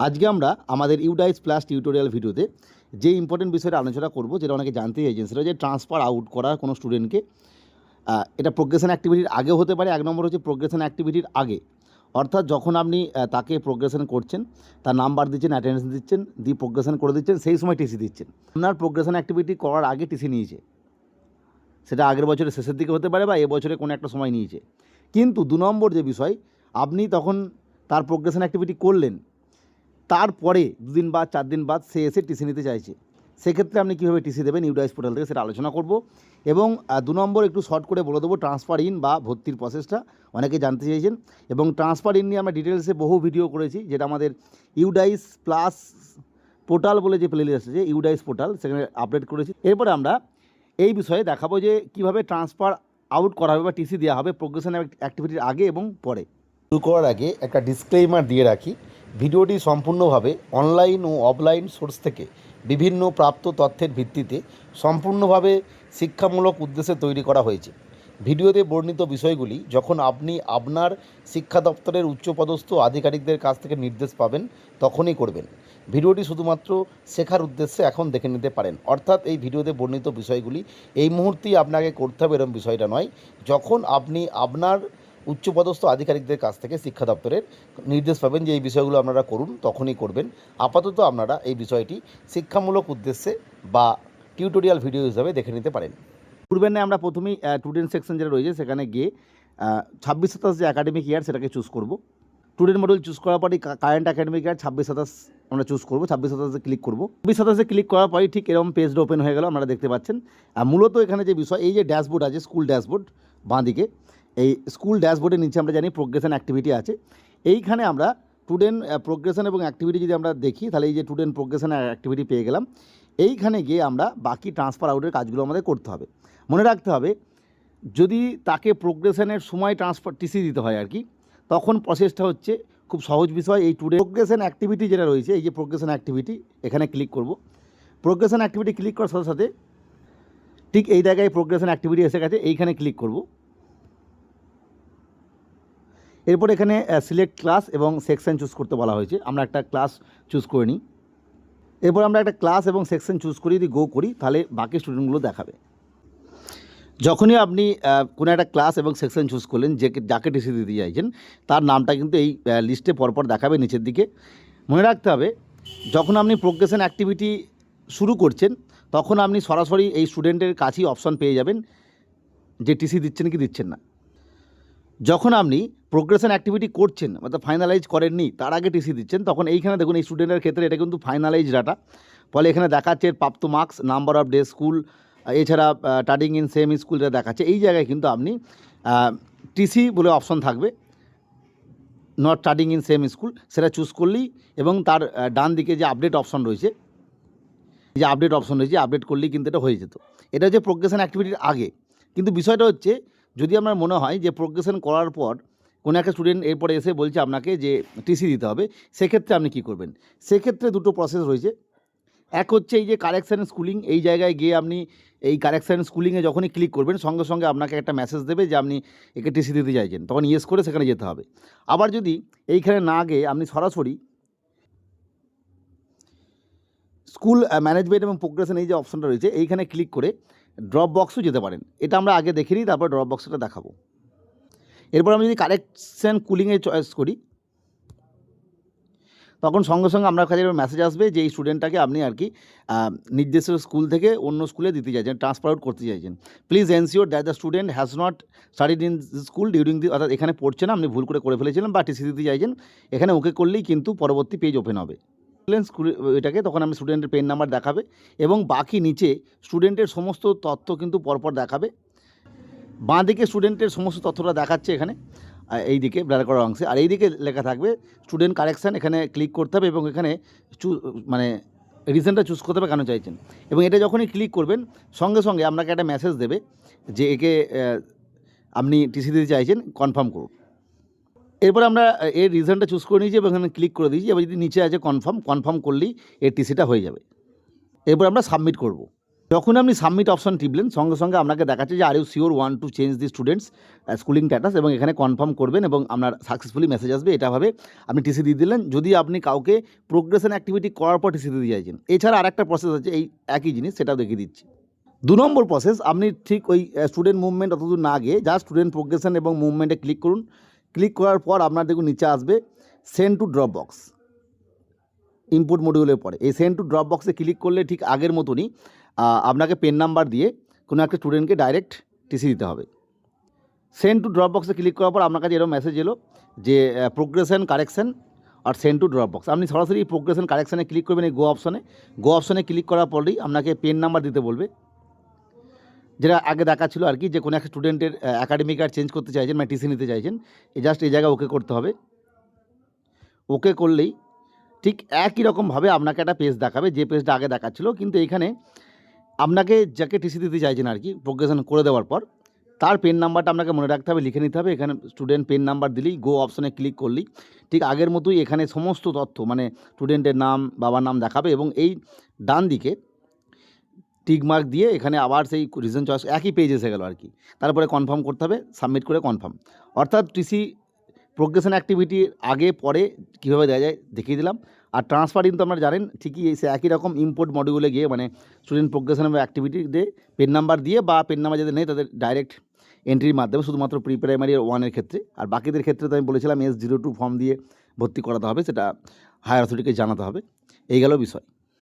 আজকে আমরা আমাদের ইউডাইস প্লাস টিউটোরিয়াল ভিডিওতে যে ইম্পর্টেন্ট বিষয়টা আলোচনা করব, যেটা অনেকে জানতে চাইছেন, সেটা হচ্ছে ট্রান্সফার আউট করা কোনো স্টুডেন্টকে। এটা প্রোগ্রেশন অ্যাক্টিভিটির আগেও হতে পারে। এক নম্বর হচ্ছে প্রোগ্রেশন অ্যাক্টিভিটির আগে, অর্থাৎ যখন আপনি তাকে প্রোগ্রেশন করছেন, তার নাম্বার দিচ্ছেন, অ্যাটেন্ডেন্স দিচ্ছেন, দিয়ে প্রোগ্রেশন করে দিচ্ছেন, সেই সময় টিসি দিচ্ছেন। আপনার প্রোগ্রেশন অ্যাক্টিভিটি করার আগে টিসি নিয়েছে, সেটা আগের বছরের শেষের দিকে হতে পারে বা এবছরে কোনো একটা সময় নিয়েছে। কিন্তু 2 নম্বর যে বিষয়, আপনি তখন তার প্রোগ্রেশন অ্যাক্টিভিটি করলেন, তারপরে 2 দিন বাদ 4 দিন বাদ সে এসে টিসি নিতে চাইছে, সেক্ষেত্রে আপনি কীভাবে টিসি দেবেন ইউডাইস পোর্টাল থেকে, সেটা আলোচনা করব। এবং 2 নম্বর একটু শর্ট করে বলে দেবো ট্রান্সফার ইন বা ভর্তির প্রসেসটা, অনেকে জানতে চাইছেন। এবং ট্রান্সফার ইন নিয়ে আমরা ডিটেলসে বহু ভিডিও করেছি, যেটা আমাদের ইউডাইস প্লাস পোর্টাল বলে যে প্লেলিস্ট আছে, ইউডাইস পোর্টাল, সেখানে আপডেট করেছি। এরপরে আমরা এই বিষয়ে দেখাবো যে কীভাবে ট্রান্সফার আউট করা হবে বা টিসি দেওয়া হবে প্রোগ্রেশন অ্যাক্টিভিটির আগে এবং পরে। শুরু করার আগে একটা ডিসক্লেইমার দিয়ে রাখি, ভিডিওটি সম্পূর্ণভাবে অনলাইন ও অফলাইন সোর্স থেকে বিভিন্ন প্রাপ্ত তথ্যের ভিত্তিতে সম্পূর্ণভাবে শিক্ষামূলক উদ্দেশ্যে তৈরি করা হয়েছে। ভিডিওতে বর্ণিত বিষয়গুলি যখন আপনি আপনার শিক্ষা দপ্তরের উচ্চপদস্থ আধিকারিকদের কাছ থেকে নির্দেশ পাবেন তখনই করবেন। ভিডিওটি শুধুমাত্র শেখার উদ্দেশ্যে এখন দেখে নিতে পারেন, অর্থাৎ এই ভিডিওতে বর্ণিত বিষয়গুলি এই মুহূর্তেই আপনাকে করতে হবে এরকম বিষয়টা নয়। যখন আপনি আপনার উচ্চপদস্থ আধিকারিকদের কাছ থেকে শিক্ষা দপ্তরের নির্দেশ পাবেন যে এই বিষয়গুলো আপনারা করুন, তখনই করবেন। আপাতত আপনারা এই বিষয়টি শিক্ষামূলক উদ্দেশ্যে বা টিউটোরিয়াল ভিডিও হিসাবে দেখে নিতে পারেন। পূর্বের আমরা প্রথমেই স্টুডেন্ট সেকশন যেটা রয়েছে সেখানে গিয়ে 26-27 যে অ্যাকাডেমিক ইয়ার সেটাকে চুজ করব। স্টুডেন্ট মডেল চুজ করার পরই কারেন্ট অ্যাকাডেমিক ইয়ার 26-27 আমরা চুজ করব। 26-27-এ ক্লিক করব। 26-27-এ ক্লিক করার পরই ঠিক এরকম পেজটা ওপেন হয়ে গেল, আপনারা দেখতে পাচ্ছেন। মূলত এখানে যে বিষয়, এই যে ড্যাশবোর্ড আছে, স্কুল ড্যাশবোর্ড বাঁ দিকে, এই স্কুল ড্যাশবোর্ডের নিচে আমরা জানি প্রোগ্রেশন অ্যাক্টিভিটি আছে। এইখানে আমরা স্টুডেন্ট প্রোগ্রেশন এবং অ্যাক্টিভিটি যদি আমরা দেখি, তাহলে এই যে স্টুডেন্ট প্রোগ্রেশন অ্যাক্টিভিটি পেয়ে গেলাম। এইখানে গিয়ে আমরা বাকি ট্রান্সফার আউটের কাজগুলো আমাদের করতে হবে। মনে রাখতে হবে, যদি তাকে প্রোগ্রেশনের সময় ট্রান্সফার টিসি দিতে হয় আর কি, তখন প্রসেসটা হচ্ছে খুব সহজ বিষয়। এই প্রোগ্রেশন অ্যাক্টিভিটি যেটা রয়েছে, এই যে প্রোগ্রেশন অ্যাক্টিভিটি, এখানে ক্লিক করব। প্রোগ্রেশন অ্যাক্টিভিটি ক্লিক করার সাথে সাথে ঠিক এই জায়গায় প্রোগ্রেশন অ্যাক্টিভিটি এসে গেছে, এইখানে ক্লিক করব। এরপর এখানে সিলেক্ট ক্লাস এবং সেকশন চুজ করতে বলা হয়েছে, আমরা একটা ক্লাস চুজ করে নিই। এরপর আমরা একটা ক্লাস এবং সেকশন চুজ করে যদি গো করি, তাহলে বাকি স্টুডেন্টগুলো দেখাবে। যখনই আপনি কোনো একটা ক্লাস এবং সেকশন চুজ করলেন, যাকে টিসি দিতে চাইছেন, তার নামটা কিন্তু এই লিস্টে পরপর দেখাবে নিচের দিকে। মনে রাখতে হবে, যখন আপনি প্রোগ্রেশন অ্যাক্টিভিটি শুরু করছেন, তখন আপনি সরাসরি এই স্টুডেন্টের কাছেই অপশন পেয়ে যাবেন যে টিসি দিচ্ছেন কি দিচ্ছেন না। যখন আপনি প্রোগ্রেশন অ্যাক্টিভিটি করছেন, অর্থাৎ ফাইনালাইজ করেননি, তার আগে টিসি দিচ্ছেন, তখন এইখানে দেখুন এই স্টুডেন্টের ক্ষেত্রে এটা কিন্তু ফাইনালাইজ ডাটা, ফলে এখানে দেখাচ্ছে প্রাপ্ত marks, number off day school, এছাড়া স্টাডিং ইন সেম স্কুল যেটা দেখাচ্ছে। এই জায়গায় কিন্তু আপনি টিসি বলে অপশন থাকবে, not studying in same school, সেটা চুজ করলেই, এবং তার ডান দিকে যে আপডেট অপশন রয়েছে, আপডেট করলেই কিন্তু এটা হয়ে যেত। এটা হচ্ছে প্রোগ্রেশন অ্যাক্টিভিটির আগে। কিন্তু বিষয়টা হচ্ছে, যদি আপনার মনে হয় যে প্রোগ্রেশন করার পর কোনো একটা স্টুডেন্ট এরপরে এসে বলছে আপনাকে যে টিসি দিতে হবে, সেক্ষেত্রে আপনি কী করবেন? সেক্ষেত্রে দুটো প্রসেস রয়েছে। এক হচ্ছে এই যে কারেকশান স্কুলিং, এই জায়গায় গিয়ে আপনি এই কারেকশান স্কুলিংয়ে যখনই ক্লিক করবেন, সঙ্গে সঙ্গে আপনাকে একটা মেসেজ দেবে যে আপনি একে টিসি দিতে চাইছেন, তখন ইয়েস করে সেখানে যেতে হবে। আবার যদি এইখানে না গিয়ে আপনি সরাসরি স্কুল ম্যানেজমেন্ট এবং প্রোগ্রেশন, এই যে অপশনটা রয়েছে, এইখানে ক্লিক করে ড্রপ বক্সও যেতে পারেন। এটা আমরা আগে দেখে নিই, তারপর ড্রপ বক্সটা দেখাবো। এরপর আমি যদি কারেকশান স্কুলিংয়ে চয়েস করি, তখন সঙ্গে সঙ্গে আপনার কাছে মেসেজ আসবে যে এই স্টুডেন্টটাকে আপনি আর কি নির্দিষ্ট স্কুল থেকে অন্য স্কুলে দিতে চাইছেন, ট্রান্সফার আউট করতে চাইছেন। Please ensure that the student has not studied in school during the, অর্থাৎ এখানে পড়ছে না, আপনি ভুল করে ফেলেছিলেন বা টিসি দিতে চাইছেন, এখানে ওকে করলেই কিন্তু পরবর্তী পেজ ওপেন হবে স্কুল এটাকে। তখন আমি স্টুডেন্টের পেন নাম্বার দেখাবে এবং বাকি নিচে স্টুডেন্টের সমস্ত তথ্য কিন্তু পরপর দেখাবে। বাঁ দিকে স্টুডেন্টের সমস্ত তথ্যটা দেখাচ্ছে এখানে এই দিকে ব্লার করা অংশে, আর এই দিকে লেখা থাকবে স্টুডেন্ট কারেকশান। এখানে ক্লিক করতে হবে এবং এখানে মানে রিজনটা চুজ করতে হবে কেন চাইছেন। এবং এটা যখনই ক্লিক করবেন, সঙ্গে সঙ্গে আপনাকে একটা মেসেজ দেবে যে একে আপনি টিসি দিতে চাইছেন, কনফার্ম করুন। এরপরে আমরা এর রিজনটা চুজ করে নিয়েছি এবং এখানে ক্লিক করে দিয়েছি। এবার যদি নিচে আছে কনফার্ম করলেই এর টিসিটা হয়ে যাবে। এরপর আমরা সাবমিট করব। যখন আপনি সাবমিট অপশন টিপলেন সঙ্গে সঙ্গে আপনাকে দেখাচ্ছে যে are you sure want to change the students schooling status, এবং এখানে কনফার্ম করবেন এবং আপনার সাকসেসফুলি মেসেজ আসবে। এটা ভাবে আপনি টিসি দিয়ে দিলেন, যদি আপনি কাউকে প্রোগ্রেশন অ্যাক্টিভিটি করার পর টিসি দিয়ে চাইছেন। এছাড়া আরেকটা প্রসেস আছে এই একই জিনিস, সেটাও দেখিয়ে দিচ্ছি। 2 নম্বর প্রসেস, আপনি ঠিক ওই স্টুডেন্ট মুভমেন্ট অতদূর না গিয়ে জাস্ট স্টুডেন্ট প্রোগ্রেশন এবং মুভমেন্টে ক্লিক করুন। ক্লিক করার পর আপনার দেখুন নিচে আসবে send to drop box, input মডিউলের পরে এই সেন্ড টু ড্রপ বক্সে ক্লিক করলে ঠিক আগের মতনই আপনাকে পেন নাম্বার দিয়ে কোনো একটা স্টুডেন্টকে ডাইরেক্ট টিসি দিতে হবে। সেন্ড টু ড্রপ বক্সে ক্লিক করার পর আপনার কাছে এরকম মেসেজ এলো যে প্রোগ্রেশন কারেকশন আর সেন্ড টু ড্রপ বক্স। আপনি সরাসরি প্রোগ্রেশন কারেকশানে ক্লিক করবেন এই গো অপশনে ক্লিক করার পরেই আপনাকে পেন নাম্বার দিতে বলবে, যেটা আগে দেখাচ্ছিল আর কি, যে কোনো একটা স্টুডেন্টের অ্যাকাডেমিক কার্ড চেঞ্জ করতে চাইছেন মানে টিসি নিতে চাইছেন, জাস্ট এই জায়গায় ওকে করতে হবে। ওকে করলেই ঠিক একই রকমভাবে আপনাকে একটা পেজ দেখাবে, যে পেজটা আগে দেখাচ্ছিল, কিন্তু এইখানে আপনাকে যাকে টিসি দিতে চাইছেন আর কি প্রোগ্রেশন করে দেওয়ার পর তার পেন নাম্বারটা আপনাকে মনে রাখতে হবে, লিখে নিতে হবে। এখানে স্টুডেন্ট পেন নাম্বার দিলেই গো অপশনে ক্লিক করলেই ঠিক আগের মতোই এখানে সমস্ত তথ্য মানে স্টুডেন্টের নাম, বাবার নাম দেখাবে, এবং এই ডান দিকে টিক মার্ক দিয়ে এখানে আবার সেই রিজন চয়েস একই পেজ এসে গেল আর কি। তারপরে কনফার্ম করতে হবে, সাবমিট করে কনফার্ম। অর্থাৎ টিসি প্রোগ্রেশন অ্যাক্টিভিটি আগে পরে কীভাবে দেওয়া যায় দেখিয়ে দিলাম। আর ট্রান্সফার কিন্তু আপনারা জানেন ঠিকই সে একই রকম ইম্পোর্ট মডিউলে গিয়ে মানে স্টুডেন্ট প্রোগ্রেশন এবং অ্যাক্টিভিটি দিয়ে পেন নাম্বার দিয়ে বা পেন নাম্বার যাদের নেই তাদের ডাইরেক্ট এন্ট্রির মাধ্যমে, শুধুমাত্র প্রি প্রাইমারি 1-এর ক্ষেত্রে। আর বাকিদের ক্ষেত্রে তো আমি বলেছিলাম S02 ফর্ম দিয়ে ভর্তি করাতে হবে, সেটা হায়ার অথরিটিকে জানাতে হবে। এই গেল বিষয়।